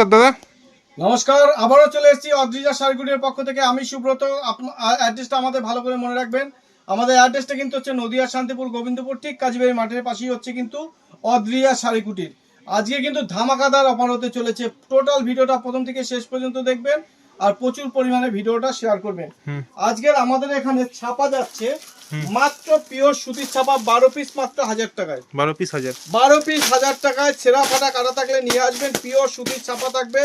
নমস্কার দাদা। নমস্কার, আবারও চলে এসেছি অদ্রিজা শাড়িগুটির পক্ষ থেকে। আমি সুব্রত। অ্যাড্রেসটা আমাদের ভালো করে মনে রাখবেন। আমাদের অ্যাড্রেসটা কিন্তু হচ্ছে নদিয়া শান্তিপুর গোবিন্দপুর, ঠিক কাজীবাড়ি মাঠের পাশেই হচ্ছে কিন্তু অদ্রিজা শাড়িকুটির। আজকে কিন্তু ধামাকাদার অফার হতে চলেছে। টোটাল ভিডিওটা প্রথম থেকে শেষ পর্যন্ত দেখবেন আর প্রচুর পরিমাণে ভিডিওটা শেয়ার করবেন। আজকের আমাদের এখানে ছাপা যাচ্ছে মাত্র পিওর সুতির ছাপা 12 পিস মাত্র 1000 টাকায়। 12 পিস 1000 টাকায়। ছেঁড়া ফাটা কাটা থাকলে নিয়ে আসবেন। পিওর সুতির ছাপা থাকবে,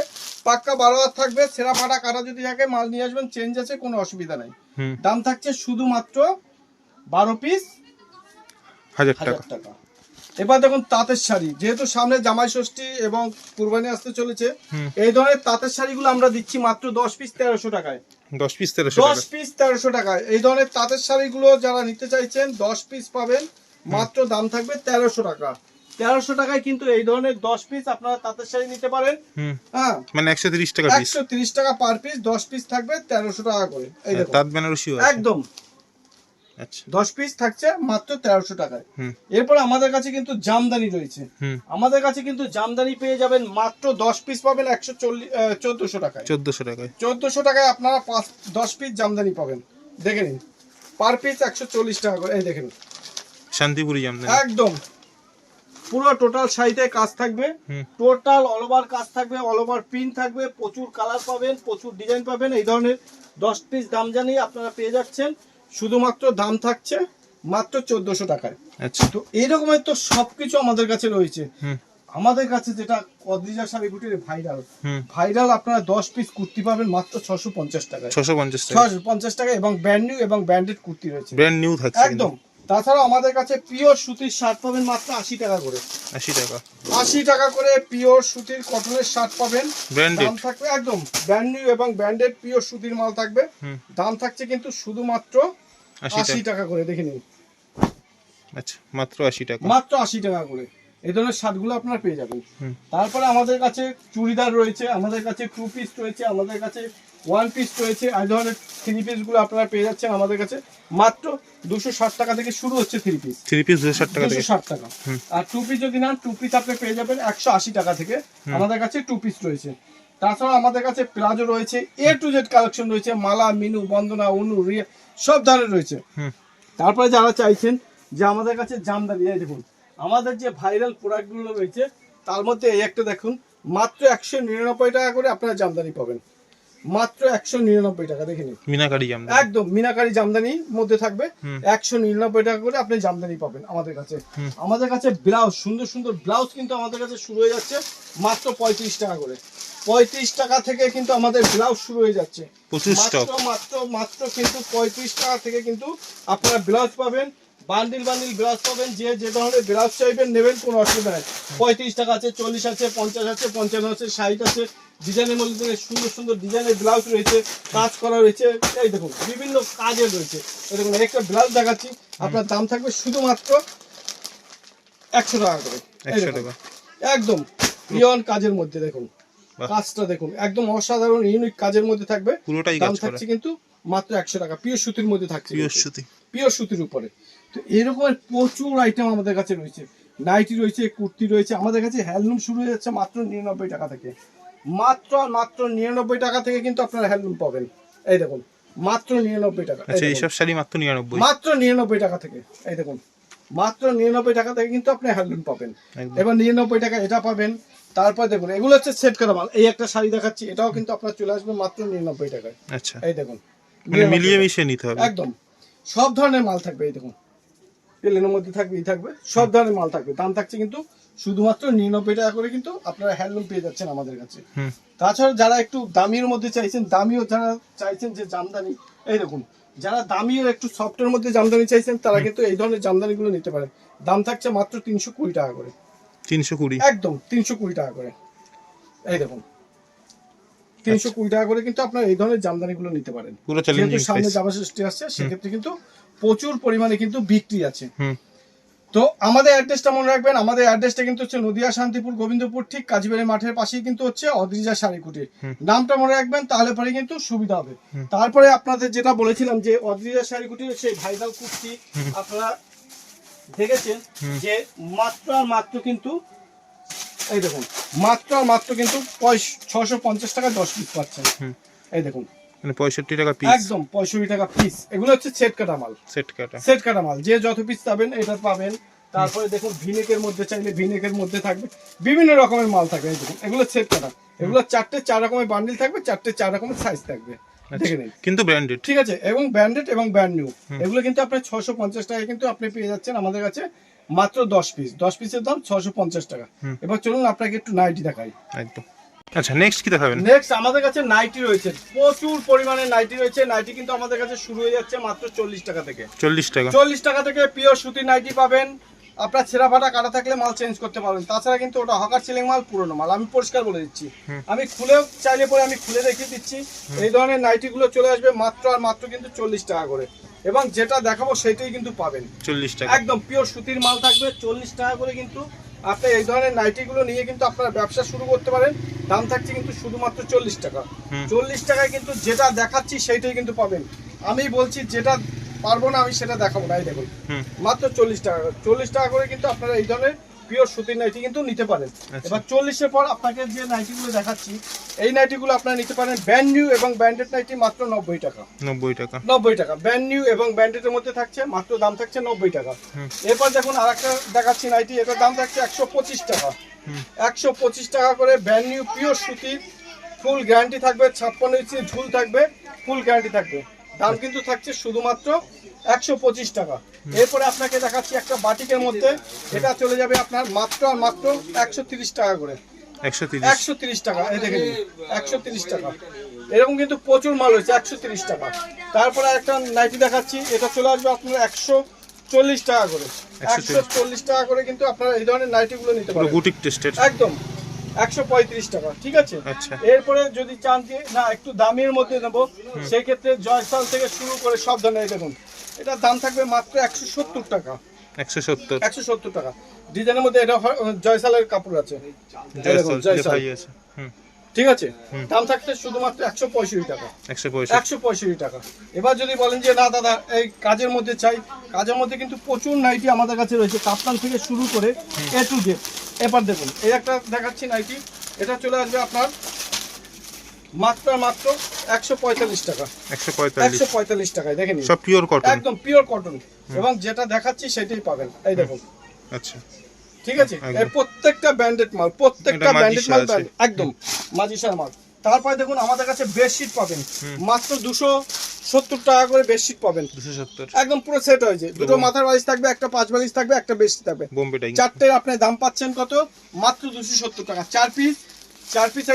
পাক্কা 12 হাত থাকবে। ছেঁড়া ফাটা কাটা যদি থাকে মাল নিয়ে আসবেন, চেঞ্জ আছে, কোনো অসুবিধা নাই। দাম থাকছে শুধুমাত্র 12 পিস 1000 টাকা। এবার দেখুন তাঁতের শাড়ি, যেহেতু সামনে জামাই ষষ্ঠী এবং কুরবানি আসতে চলেছে, এই ধরনের তাঁতের শাড়িগুলো আমরা দিচ্ছি মাত্র 10 পিস 1300 টাকায়। 10 পিস 1300 টাকায় এই ধরনের তাঁতের শাড়িগুলো যারা নিতে চাইছেন 10 পিস পাবেন, মাত্র দাম থাকবে 1300 টাকা। 1300 টাকায় কিন্তু এই ধরনের 10 পিস আপনারা তাঁতের শাড়ি নিতে পারেন। হ্যাঁ, মানে 130 টাকা পিস। 130 টাকা পার পিস, 10 পিস থাকবে 1300 টাকা করে। এই দেখুন তাঁত বেনারসি একদম। আচ্ছা, 10 পিস থাকছে মাত্র 1300 টাকায়। এরপর আমাদের কাছে কিন্তু জামদানি রয়েছে। আমাদের কাছে কিন্তু জামদানি পেয়ে যাবেন মাত্র 10 পিস পাবেন 1400 টাকায়। 1400 টাকায় আপনারা 10 পিস জামদানি পাবেন। দেখে নিন, পার পিস 140 টাকা করে। এই দেখেন শান্তিপুরি জামদানি একদম পুরো টোটাল শাড়িতে কাজ থাকবে, টোটাল অল ওভার কাজ থাকবে, অল ওভার প্রিন্ট থাকবে, প্রচুর কালার পাবেন, প্রচুর ডিজাইন পাবেন। এই ধরনের 10 পিস জামদানি আপনারা পেয়ে যাচ্ছেন। শুধুমাত্র দাম থাকছে মাত্র 1400 টাকায়। আচ্ছা, তো এইরকমের তো সবকিছু আমাদের কাছে রয়েছে। আমাদের কাছে যেটা অদ্রিজা শাড়িগুটির ভাইরাল আপনারা 10 পিস কুর্তি পাবেন মাত্র 650 টাকায়। 650 টাকা এবং ব্র্যান্ড নিউ এবং ব্র্যান্ডেড কুর্তি রয়েছে, ব্র্যান্ড নিউ থাকছে একদম। তাছাড়াও আমাদের কাছে পিওর সুতির শার্ট পাবেন মাত্র 80 টাকা করে। 80 টাকা করে পিওর সুতির কটনের শার্ট পাবেন। দাম থাকবে একদম ব্র্যান্ড নিউ এবং ব্র্যান্ডেড পিওর সুতির মাল থাকবে। দাম থাকছে কিন্তু শুধুমাত্র 80 টাকা করে। দেখে নিন, আচ্ছা, মাত্র 80 টাকা, মাত্র 80 টাকা করে এই ধরনের শার্টগুলো আপনারা পেয়ে যাবেন। তারপরে আমাদের কাছে চুড়িদার রয়েছে, আমাদের কাছে 2 পিস রয়েছে, আমাদের কাছে 1 পিস রয়েছে। এই ধরনের 3 পিস গুলো আপনারা পেয়ে যাচ্ছেন আমাদের কাছে মাত্র 260 টাকা থেকে শুরু হচ্ছে। 3 পিস 260 টাকা থেকে 260 টাকা। আর 2 পিস যদি নেন 2 পিস আপনি পেয়ে যাবেন 180 টাকা থেকে। আমাদের কাছে 2 পিস রয়েছে। তাছাড়া আমাদের কাছে প্লাজো রয়েছে, A to Z কালেকশন রয়েছে, মালা, মিনু, বন্দনা, অনু, রিয়া সব ধরনের রয়েছে। তারপরে যারা চাইছেন যে আমাদের কাছে জামদানি, এই দেখুন আমাদের যে ভাইরাল প্রোডাক্টগুলো রয়েছে তার মধ্যে এই একটা দেখুন, মাত্র 199 টাকা করে আপনারা জামদানি পাবেন। মাত্র 199 টাকা। দেখে নিন, মিনাকারি জামদানি, একদম মিনাকারি জামদানির মধ্যে থাকবে। 199 টাকা করে আপনি জামদানি পাবেন আমাদের কাছে। আমাদের কাছে ব্লাউজ, সুন্দর সুন্দর ব্লাউজ কিন্তু আমাদের কাছে শুরু হয়ে যাচ্ছে মাত্র 35 টাকা করে। 35 টাকা থেকে কিন্তু আমাদের ব্লাউজ শুরু হয়ে যাচ্ছে। মাত্র কিন্তু 35 টাকা থেকে কিন্তু আপনারা ব্লাউজ পাবেন। বান্ডিল বান্ডিল ব্লাউজ পাবেন। যে ধরনের ব্লাউজ চাইবেন নেবেন, কোনো অসুবিধা নেই। 35 টাকা আছে, 40 আছে, 50 আছে, 55 আছে, 60 আছে। ডিজাইনের মধ্যে সুন্দর সুন্দর ডিজাইনের ব্লাউজ রয়েছে, কাজ করা রয়েছে। এই দেখুন বিভিন্ন কাজের রয়েছে। এই দেখুন একটা ব্লাউজ দেখাচ্ছি, আপনার দাম থাকবে শুধুমাত্র 100 টাকা করে। 100 টাকা একদম পিওর কাজের মধ্যে। দেখুন কাজটা দেখুন, একদম অসাধারণ ইউনিক কাজের মধ্যে থাকবে। দাম থাকছে কিন্তু মাত্র 100 টাকা। পিওর সুতির মধ্যে থাকছে, পিওর সুতির উপরে। তো এরকমের প্রচুর আইটেম আমাদের কাছে রয়েছে। নাইটি রয়েছে, কুর্তি রয়েছে। আমাদের কাছে হ্যান্ডলুম শুরু হয়ে যাচ্ছে মাত্র 99 টাকা থেকে। মাত্র 99 টাকা থেকে কিন্তু আপনারা হ্যান্ডলুম পাবেন। এই দেখুন মাত্র 99 টাকা। আচ্ছা, এইসব শাড়ি মাত্র 99, মাত্র 99 টাকা থেকে। এই দেখুন মাত্র 99 টাকা থেকে কিন্তু আপনি হ্যান্ডলুম পাবেন। এবার 99 টাকা এটা পাবেন। তারপর দেখুন এগুলো হচ্ছে সেট করা মাল। এই একটা শাড়ি দেখাচ্ছি, এটাও কিন্তু আপনার চলে আসবে মাত্র 99 টাকায়। আচ্ছা, এই দেখুন মিলিয়ে মিশিয়ে নিতে হবে, একদম সব ধরনের মাল থাকবে। এই দেখুন প্লেনের মধ্যে থাকবে, থাকবে সব ধরনের মাল থাকবে। দাম থাকছে কিন্তু শুধুমাত্র 99 টাকা করে কিন্তু আপনারা হ্যান্ডলুম পেয়ে যাচ্ছেন আমাদের কাছে। তাছাড়া যারা একটু দামির মধ্যে চাইছেন, দামিও যারা চাইছেন যে জামদানি, এই দেখুন যারা দামিও একটু সফটের মধ্যে জামদানি চাইছেন তারা কিন্তু এই ধরনের জামদানিগুলো নিতে পারেন। দাম থাকছে মাত্র 320 টাকা করে। 320 একদম 320 টাকা করে। এই দেখুন 320 টাকা করে কিন্তু আপনারা এই ধরনের জামদানিগুলো নিতে পারেন। যেহেতু সামনে জামা ষষ্ঠী আসছে, সেক্ষেত্রে কিন্তু প্রচুর পরিমাণে কিন্তু বিক্রি আছে। তো আমাদের অ্যাড্রেসটা মনে রাখবেন। আমাদের অ্যাড্রেসটা কিন্তু হচ্ছে নদিয়া শান্তিপুর গোবিন্দপুর, ঠিক কাজীবাড়ি মাঠের পাশেই কিন্তু হচ্ছে অদ্রিজা শাড়িকুটির। নামটা মনে রাখবেন, তাহলে পরে কিন্তু সুবিধা হবে। তারপরে আপনাদের যেটা বলেছিলাম যে অদ্রিজা শাড়িকুটির সেই ভাইরাল কুর্তি আপনারা দেখেছেন যে মাত্র আর মাত্র কিন্তু এই দেখুন মাত্র আর মাত্র কিন্তু 650 টাকা 10 পিস পাচ্ছেন। এই দেখুন মানে 65 টাকা পিস, একদম 65 টাকা পিস। এগুলো হচ্ছে সেট কাটা মাল, সেট কাটা মাল, যে যত পিস পাবেন এটা পাবেন। তারপরে দেখুন ভিনেকের মধ্যে চাইলে ভিনেকের মধ্যে থাকবে, বিভিন্ন রকমের মাল থাকবে। এই দেখুন এগুলো সেট কাটা, এগুলো 4টে 4 রকমের বান্ডিল থাকবে, 4টে 4 রকমের সাইজ থাকবে, দেখে নিন। কিন্তু ব্র্যান্ডেড, ঠিক আছে, এবং ব্র্যান্ডেড এবং ব্র্যান্ড নিউ। এগুলো কিন্তু আপনি 650 টাকায় কিন্তু আপনি পেয়ে যাচ্ছেন আমাদের কাছে মাত্র 10 পিস। 10 পিসের দাম 650 টাকা। এবার চলুন আপনাকে একটু নাইটি দেখাই। একদম। আচ্ছা নেক্সট কি দেখাবেন? নেক্সট আমাদের কাছে নাইটি রয়েছে, প্রচুর পরিমাণে নাইটি রয়েছে। নাইটি কিন্তু আমাদের কাছে শুরু হয়ে যাচ্ছে মাত্র 40 টাকা থেকে। 40 টাকা থেকে পিওর সুতি নাইটি পাবেন। আপনার ছেঁড়া ফাটা কাটা থাকলে মাল চেঞ্জ করতে পারবেন। তাছাড়া কিন্তু ওটা হকার সিলিং মাল, পুরনো মাল, আমি পরিষ্কার বলে দিচ্ছি। আমি খুলেও চাইলে পরে আমি খুলে দেখিয়ে দিচ্ছি। এই ধরনের নাইটি গুলো চলে আসবে মাত্র আর মাত্র কিন্তু 40 টাকা করে, এবং যেটা দেখাবো সেটাই কিন্তু পাবেন 40 টাকা। একদম পিওর সুতির মাল থাকবে 40 টাকা করে। কিন্তু আপনি এই ধরনের নাইটি গুলো নিয়ে কিন্তু আপনারা ব্যবসা শুরু করতে পারেন। দাম থাকছে কিন্তু শুধুমাত্র 40 টাকা। 40 টাকায় কিন্তু যেটা দেখাচ্ছি সেইটাই কিন্তু পাবেন। আমি বলছি যেটা পারবো না আমি সেটা দেখাবো না। এই দেখুন মাত্র 40 টাকা। 40 টাকা করে কিন্তু আপনারা এই ধরনের পিওর সুতির নাইটি কিন্তু নিতে পারেন। এবার 40-এর পর আপনাকে যে নাইটিগুলো দেখাচ্ছি, এই নাইটিগুলো আপনারা নিতে পারেন ব্র্যান্ড নিউ এবং ব্র্যান্ডেড নাইটি মাত্র 90 টাকা। 90 টাকা ব্র্যান্ড নিউ এবং ব্র্যান্ডেডের মধ্যে থাকছে, মাত্র দাম থাকছে 90 টাকা। এরপর দেখুন আরেকটা দেখাচ্ছি নাইটি, এটার দাম থাকছে 125 টাকা। 125 টাকা করে ব্র্যান্ড নিউ পিওর সুতির, ফুল গ্যারান্টি থাকবে, 56 ইঞ্চি ঝুল থাকবে, ফুল গ্যারান্টি থাকবে। দাম কিন্তু থাকছে শুধুমাত্র 125 টাকা। এরপরে আপনাকে দেখাচ্ছি একটা বাটিকের মধ্যে, এটা চলে যাবে আপনার মাত্র আর মাত্র 130 টাকা করে। 130 টাকা। এই দেখেন 130 টাকা। এরকম কিন্তু প্রচুর মাল হয়েছে 130 টাকা। তারপরে একটা নাইটি দেখাচ্ছি, এটা চলে আসবে আপনার 140 টাকা করে। 140 টাকা করে কিন্তু আপনারা এই ধরনের নাইটিগুলো নিতে পারেন, বুটিক টেস্টের একদম। 135 টাকা। ঠিক আছে। এরপরে যদি চান যে না একটু দামের মধ্যে নেবো, সেই ক্ষেত্রে জয়সাল থেকে শুরু করে সব ধরনের, দেখুন এটার দাম থাকবে মাত্র 170 টাকা। 170 টাকা। ডিজাইনের মধ্যে এটা জয়সালের কাপড় আছে, জয়সাল। ঠিক আছে, দাম থাকছে শুধুমাত্র 165 টাকা। 165 টাকা। এবার যদি বলেন যে না দাদা এই কাজের মধ্যে চাই, কাজের মধ্যে কিন্তু প্রচুর নাইটি আমাদের কাছে রয়েছে, কাপ্তান থেকে শুরু করে এ টু জেড। এবার দেখুন এই একটা দেখাচ্ছি নাইটি, এটা চলে আসবে আপনার মাত্র মাত্র 145 টাকা। 145 টাকায় দেখেন, সব পিওর কটন, একদম পিওর কটন, এবং যেটা দেখাচ্ছি সেটাই পাবেন। এই দেখুন। আচ্ছা ঠিক আছে, এই প্রত্যেকটা ব্র্যান্ডেড মাল, প্রত্যেকটা ব্র্যান্ডেড মাল, একদম মাজিশার মাল। তারপরে দেখুন আমাদের কাছে বেডশিট পাবেন মাত্র 270 টাকা করে। বেডশিট পাবেন 270, একদম পুরো সেট হয়েছে। দুটো মাথার বালিশ থাকবে, একটা 5 বালিশ থাকবে, একটা বেডশিট থাকবে, চারটে। আপনি দাম পাচ্ছেন কত? মাত্র 270 টাকা। 4 পিস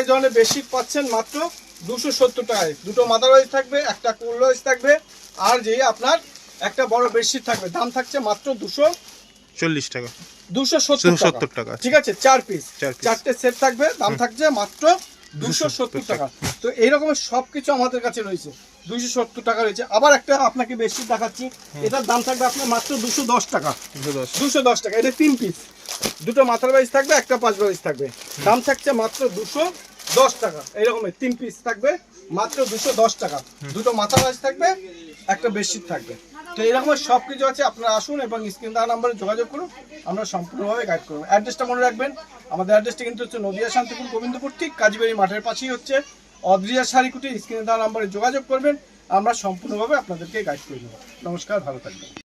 এই ধরনের বেডশিট পাচ্ছেন মাত্র 270 টাকায়। দুটো মাথার বালিশ থাকবে, একটা কোল বালিশ থাকবে, আর যে আপনার একটা বড় বেডশিট থাকবে। দাম থাকছে মাত্র 240 টাকা, 270 টাকা। ঠিক আছে, 4 পিস, 4টে সেট থাকবে, দাম থাকছে মাত্র 270 টাকা। তো এইরকমের সবকিছু আমাদের কাছে রয়েছে, 270 টাকা রয়েছে। আবার একটা আপনাকে বেডশিট দেখাচ্ছি, এটার দাম থাকবে আপনার মাত্র 210 টাকা। 210 টাকা। এটা 3 পিস, দুটো মাথার বালিশ থাকবে, একটা 5 বালিশ থাকবে, দাম থাকছে মাত্র 210 টাকা। এইরকমের 3 পিস থাকবে মাত্র 210 টাকা। দুটো মাথার বালিশ থাকবে, একটা বেডশিট থাকবে। তো এরকম সবকিছু আছে, আপনারা আসুন এবং স্ক্রিন দেওয়া নাম্বারে যোগাযোগ করুন, আমরা সম্পূর্ণভাবে গাইড করব। অ্যাড্রেসটা মনে রাখবেন, আমাদের অ্যাড্রেসটা কিন্তু হচ্ছে নদিয়া শান্তিপুর গোবিন্দপুর, ঠিক কাজীবাড়ি মাঠের পাশেই হচ্ছে অদ্রিয়া শাড়িকুটি। স্ক্রিনে দেওয়া নাম্বারে যোগাযোগ করবেন, আমরা সম্পূর্ণভাবে আপনাদেরকে গাইড করে দেবো। নমস্কার, ভালো থাকবেন।